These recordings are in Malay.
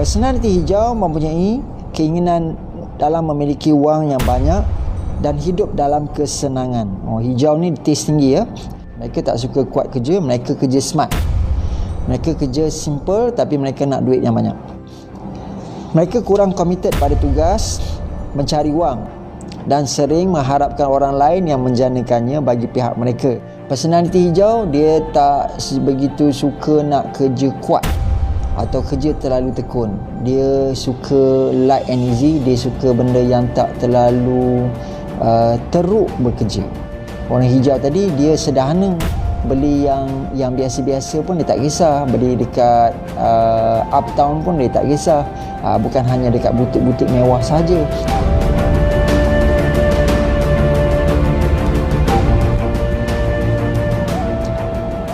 Personaliti hijau mempunyai keinginan dalam memiliki wang yang banyak dan hidup dalam kesenangan. Hijau ni taste tinggi ya. Mereka tak suka kuat kerja, mereka kerja smart. Mereka kerja simple tapi mereka nak duit yang banyak. Mereka kurang committed pada tugas, mencari wang dan sering mengharapkan orang lain yang menjanakannya bagi pihak mereka. Personaliti hijau dia tak begitu suka nak kerja kuat atau kerja terlalu tekun. Dia suka light and easy, dia suka benda yang tak terlalu teruk bekerja. Orang hijau tadi dia sederhana, beli yang biasa-biasa pun dia tak kisah, beli dekat uptown pun dia tak kisah, bukan hanya dekat butik-butik mewah saja.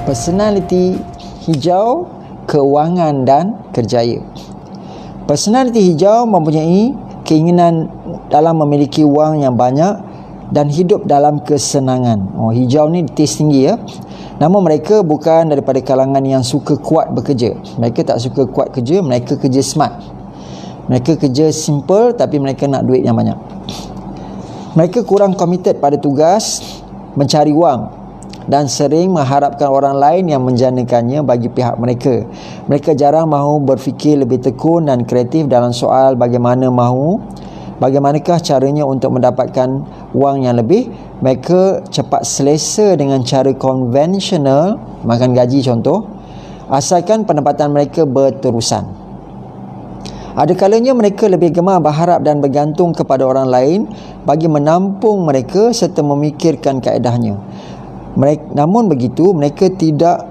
Personaliti hijau, kewangan dan kerjaya. Personaliti hijau mempunyai keinginan dalam memiliki wang yang banyak dan hidup dalam kesenangan. Hijau ni taste tinggi ya. Namun mereka bukan daripada kalangan yang suka kuat bekerja. Mereka tak suka kuat kerja, mereka kerja smart. Mereka kerja simple tapi mereka nak duit yang banyak. Mereka kurang committed pada tugas, mencari wang dan sering mengharapkan orang lain yang menjanakannya bagi pihak mereka. Mereka jarang mahu berfikir lebih tekun dan kreatif dalam soal bagaimanakah caranya untuk mendapatkan wang yang lebih. Mereka cepat selesa dengan cara konvensional, makan gaji contoh, asalkan pendapatan mereka berterusan. Ada kalanya mereka lebih gemar berharap dan bergantung kepada orang lain bagi menampung mereka serta memikirkan kaedahnya. Namun begitu, mereka tidak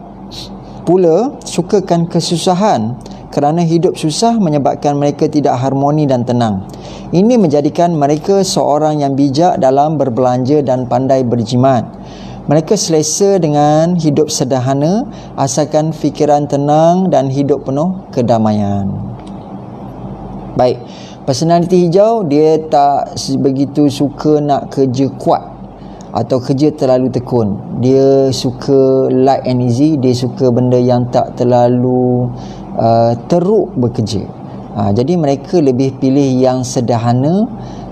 pula sukakan kesusahan kerana hidup susah menyebabkan mereka tidak harmoni dan tenang. Ini menjadikan mereka seorang yang bijak dalam berbelanja dan pandai berjimat. Mereka selesa dengan hidup sederhana asalkan fikiran tenang dan hidup penuh kedamaian. Baik, personaliti hijau dia tak begitu suka nak kerja kuat atau kerja terlalu tekun. Dia suka light and easy, dia suka benda yang tak terlalu teruk bekerja. Jadi mereka lebih pilih yang sederhana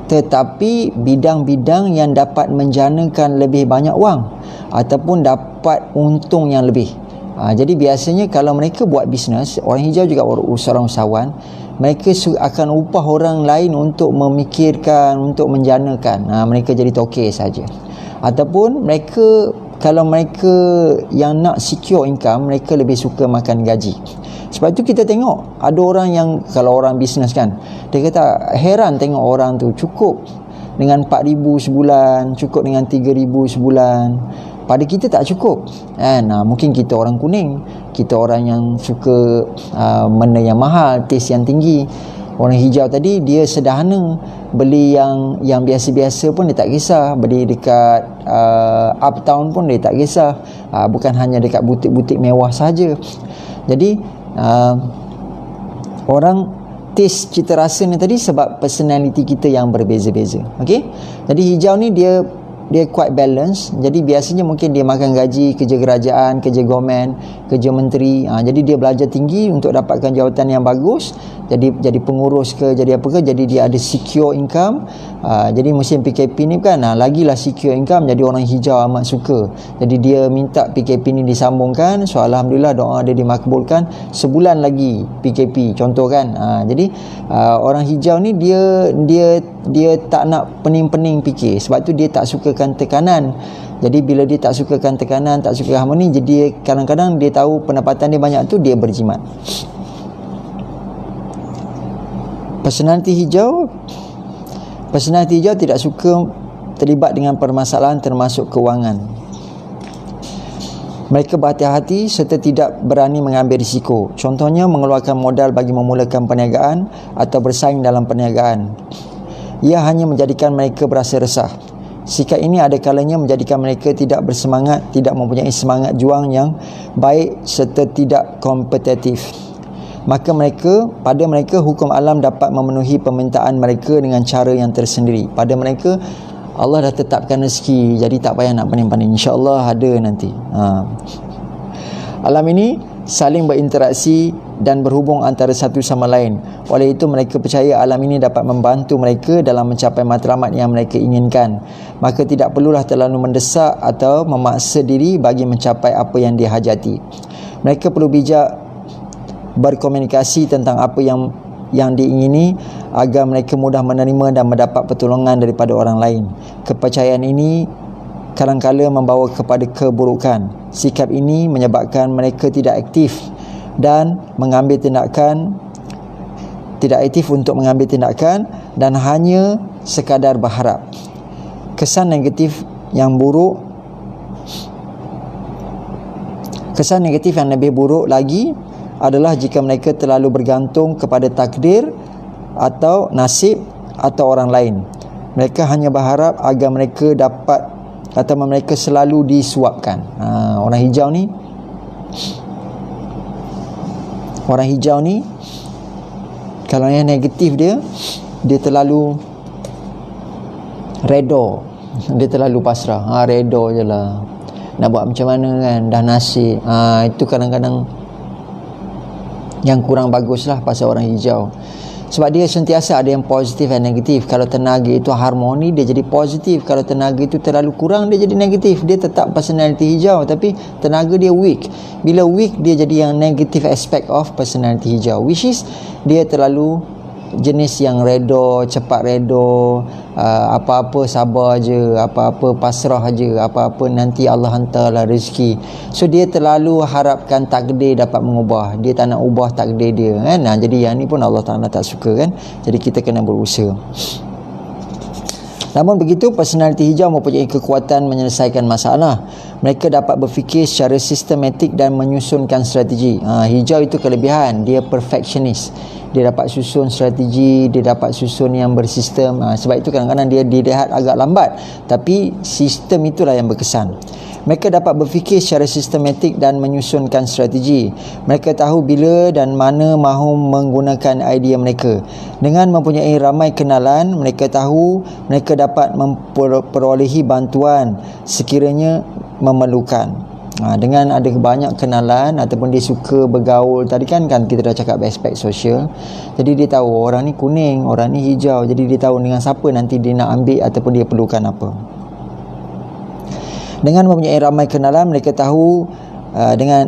tetapi bidang-bidang yang dapat menjanakan lebih banyak wang ataupun dapat untung yang lebih. Jadi biasanya kalau mereka buat bisnes, orang hijau juga seorang usahawan, mereka akan upah orang lain untuk memikirkan, untuk menjanakan. Mereka jadi tokey saja. Ataupun kalau mereka yang nak secure income, mereka lebih suka makan gaji. Sebab itu kita tengok ada orang yang, kalau orang bisnes kan, dia kata heran tengok orang tu cukup dengan 4,000 sebulan, cukup dengan 3,000 sebulan. Pada kita tak cukup kan? Mungkin kita orang kuning, kita orang yang suka benda yang mahal, taste yang tinggi. Orang hijau tadi dia sederhana, beli yang biasa-biasa pun dia tak kisah, beli dekat uptown pun dia tak kisah, bukan hanya dekat butik-butik mewah saja. Jadi orang taste cita rasa ni tadi sebab personality kita yang berbeza-beza. Okey, jadi hijau ni dia quite balance. Jadi biasanya mungkin dia makan gaji, kerja kerajaan, kerja government, kerja menteri. Jadi dia belajar tinggi untuk dapatkan jawatan yang bagus. Jadi pengurus ke, jadi apa ke, jadi dia ada secure income. Jadi musim PKP ni kan, lagilah secure income. Jadi orang hijau amat suka. Jadi dia minta PKP ni disambungkan. So alhamdulillah doa dia dimakbulkan. Sebulan lagi PKP contoh kan. Jadi orang hijau ni dia tak nak pening-pening fikir. Sebab tu dia tak sukakan tekanan. Jadi bila dia tak sukakan tekanan, tak suka harmoni, jadi kadang-kadang dia tahu pendapatan dia banyak tu, dia berjimat. Personaliti hijau tidak suka terlibat dengan permasalahan termasuk kewangan. Mereka berhati-hati serta tidak berani mengambil risiko. Contohnya mengeluarkan modal bagi memulakan perniagaan atau bersaing dalam perniagaan. Ia hanya menjadikan mereka berasa resah. Sikap ini ada kalanya menjadikan mereka tidak bersemangat, tidak mempunyai semangat juang yang baik serta tidak kompetitif. Maka pada mereka hukum alam dapat memenuhi permintaan mereka dengan cara yang tersendiri. Pada mereka Allah dah tetapkan rezeki, jadi tak payah nak paning-paning, insya-Allah ada nanti. Alam ini saling berinteraksi dan berhubung antara satu sama lain. Oleh itu mereka percaya alam ini dapat membantu mereka dalam mencapai matlamat yang mereka inginkan. Maka tidak perlulah terlalu mendesak atau memaksa diri bagi mencapai apa yang dihajati. Mereka perlu bijak berkomunikasi tentang apa yang diingini agar mereka mudah menerima dan mendapat pertolongan daripada orang lain. Kepercayaan ini kadang-kala membawa kepada keburukan. Sikap ini menyebabkan mereka tidak aktif untuk mengambil tindakan dan hanya sekadar berharap. Kesan negatif yang lebih buruk lagi adalah jika mereka terlalu bergantung kepada takdir atau nasib atau orang lain. Mereka hanya berharap agar mereka dapat atau mereka selalu disuapkan. Orang hijau ni kalau yang negatif dia terlalu redo, dia terlalu pasrah. Redo je lah, nak buat macam mana kan, dah nasib. Itu kadang-kadang yang kurang bagus lah pasal orang hijau. Sebab dia sentiasa ada yang positif dan negatif. Kalau tenaga itu harmoni, dia jadi positif. Kalau tenaga itu terlalu kurang, dia jadi negatif. Dia tetap personality hijau, tapi tenaga dia weak. Bila weak, dia jadi yang negative aspect of personality hijau, which is dia terlalu jenis yang redo, cepat redo, apa-apa sabar je, apa-apa pasrah je, apa-apa nanti Allah hantarlah rezeki. So dia terlalu harapkan takdir dapat mengubah. Dia tak nak ubah takdir dia kan. Jadi yang ni pun Allah Ta'ala tak suka kan. Jadi kita kena berusaha. Namun begitu, personaliti hijau mempunyai kekuatan menyelesaikan masalah. Mereka dapat berfikir secara sistematik dan menyusunkan strategi. Hijau itu kelebihan, dia perfectionist. Dia dapat susun strategi, dia dapat susun yang bersistem. Sebab itu kadang-kadang dia dilihat agak lambat, tapi sistem itulah yang berkesan. Mereka dapat berfikir secara sistematik dan menyusunkan strategi. Mereka tahu bila dan mana mahu menggunakan idea mereka. Dengan mempunyai ramai kenalan, mereka tahu mereka dapat memperolehi bantuan sekiranya memerlukan. Dengan ada banyak kenalan ataupun dia suka bergaul, tadi kan kita dah cakap aspek sosial. Jadi dia tahu orang ni kuning, orang ni hijau. Jadi dia tahu dengan siapa nanti dia nak ambil ataupun dia perlukan apa. Dengan mempunyai ramai kenalan, mereka tahu dengan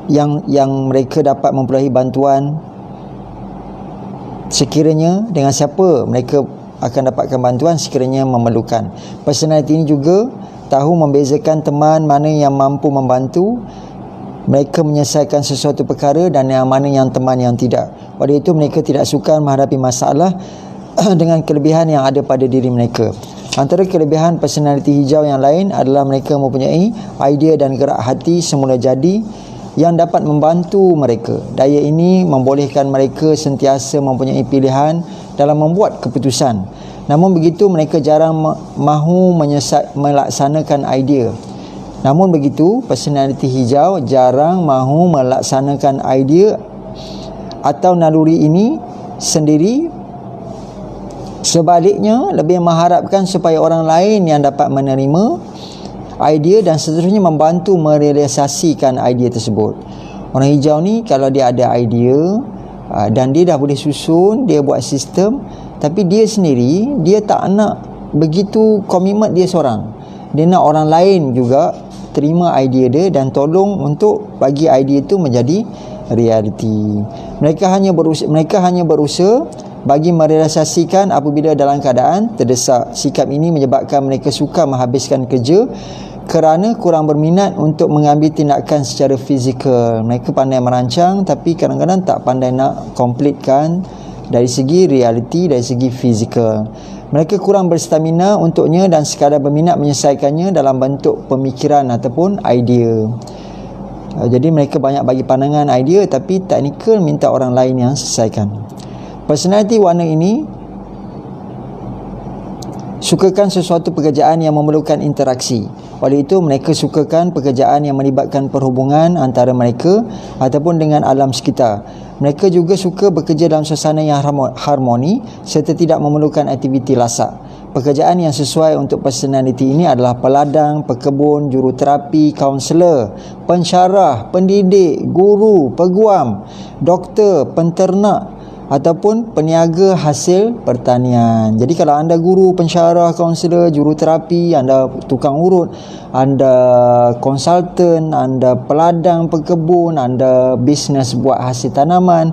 yang mereka dapat memperolehi bantuan sekiranya dengan siapa mereka akan dapatkan bantuan sekiranya memerlukan. Personality ini juga tahu membezakan teman mana yang mampu membantu mereka menyelesaikan sesuatu perkara dan yang mana yang teman yang tidak. Oleh itu mereka tidak sukar menghadapi masalah dengan kelebihan yang ada pada diri mereka. Antara kelebihan personaliti hijau yang lain adalah mereka mempunyai idea dan gerak hati semula jadi yang dapat membantu mereka. Daya ini membolehkan mereka sentiasa mempunyai pilihan dalam membuat keputusan. Namun begitu, mereka jarang mahu melaksanakan idea. Namun begitu, personaliti hijau jarang mahu melaksanakan idea atau naluri ini sendiri. Sebaliknya, lebih mengharapkan supaya orang lain yang dapat menerima idea dan seterusnya membantu merealisasikan idea tersebut. Orang hijau ni kalau dia ada idea dan dia dah boleh susun, dia buat sistem, tapi dia sendiri, dia tak nak begitu komitmen dia seorang. Dia nak orang lain juga terima idea dia dan tolong untuk bagi idea itu menjadi realiti. Mereka hanya berusaha bagi merealisasikan apabila dalam keadaan terdesak. Sikap ini menyebabkan mereka suka menghabiskan kerja kerana kurang berminat untuk mengambil tindakan secara fizikal. Mereka pandai merancang tapi kadang-kadang tak pandai nak komplitkan dari segi realiti, dari segi fizikal. Mereka kurang berstamina untuknya dan sekadar berminat menyelesaikannya dalam bentuk pemikiran ataupun idea. Jadi mereka banyak bagi pandangan idea tapi teknikal minta orang lain yang selesaikan. Personaliti warna ini sukakan sesuatu pekerjaan yang memerlukan interaksi. Oleh itu mereka sukakan pekerjaan yang melibatkan perhubungan antara mereka ataupun dengan alam sekitar. Mereka juga suka bekerja dalam suasana yang harmoni serta tidak memerlukan aktiviti lasak. pekerjaan yang sesuai untuk personaliti ini adalah peladang, pekebun, juruterapi, kaunselor, pensyarah, pendidik, guru, peguam, doktor, penternak ataupun peniaga hasil pertanian. Jadi kalau anda guru, pensyarah, kaunselor, juruterapi, anda tukang urut, anda konsultan, anda peladang, pekebun, anda bisnes buat hasil tanaman,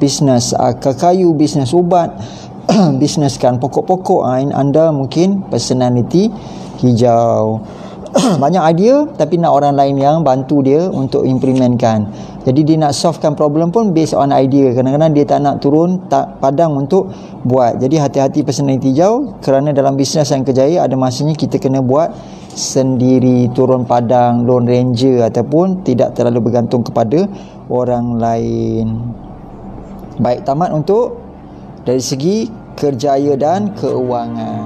bisnes kayu, bisnes ubat, bisneskan pokok-pokok, anda mungkin personality hijau. Banyak idea tapi nak orang lain yang bantu dia untuk implementkan. Jadi dia nak solvekan problem pun based on idea. Kadang-kadang dia tak nak turun padang untuk buat. Jadi hati-hati personality hijau, kerana dalam bisnes yang kejaya ada masanya kita kena buat sendiri, turun padang, lone ranger ataupun tidak terlalu bergantung kepada orang lain. Baik, tamat untuk dari segi kerjaya dan keuangan.